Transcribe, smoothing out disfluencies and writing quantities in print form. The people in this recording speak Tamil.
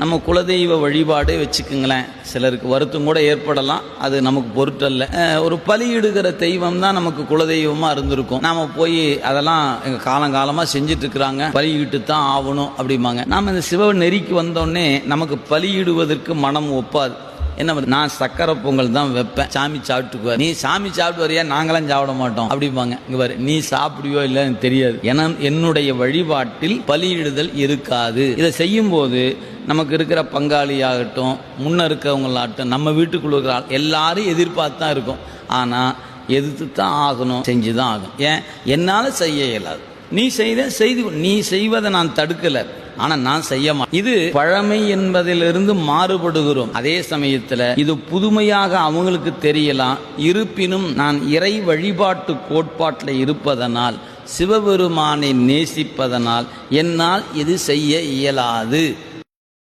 நம்ம குலதெய்வ வழிபாடே வச்சுக்குங்களேன், சிலருக்கு வருத்தம் கூட ஏற்படலாம், அது நமக்கு பொருட்டல்ல. ஒரு பலியிடுகிற தெய்வம் தான் நமக்கு குலதெய்வமா இருந்திருக்கும். நாம போய் அதெல்லாம் எங்க காலங்காலமா செஞ்சுட்டு இருக்கிறாங்க, பலியிட்டு தான் ஆகணும் அப்படிம்பாங்க. நாம இந்த சிவ நெறிக்கு வந்தோடனே நமக்கு பலியிடுவதற்கு மனம் ஒப்பாது. என்ன, நான் சக்கரை பொங்கல் தான் வைப்பேன், சாமி சாப்பிட்டுக்குவார். நீ சாமி சாப்பிட்டு வரியா, நாங்களாம் சாப்பிட மாட்டோம் அப்படிம்பாங்க. இங்க பாரு, நீ சாப்பிடுவியோ இல்லைன்னு தெரியாது. ஏன்னா என்னுடைய வழிபாட்டில் பலியிடுதல் இருக்காது. இதை செய்யும் போது நமக்கு இருக்கிற பங்காளியாகட்டும், முன்ன இருக்கிறவங்களாகட்டும், நம்ம வீட்டுக்குள்ள இருக்கிற எல்லாரும் எதிர்பார்த்து தான் இருக்கும். ஆனால் எதிர்த்து தான் ஆகணும், செஞ்சு தான் ஆகணும். ஏன், என்னால் செய்ய இயலாது. நீ செய்து நீ செய்வதை நான் தடுக்கல, ஆனா நான் செய்ய மாட்டேன். இது பழமை என்பதிலிருந்து மாறுபடுகிறோம். அதே சமயத்தில் இது புதுமையாக அவங்களுக்கு தெரியலாம். இருப்பினும் நான் இறை வழிபாட்டு கோட்பாட்டில் இருப்பதனால், சிவபெருமானை நேசிப்பதனால் என்னால் இது செய்ய இயலாது.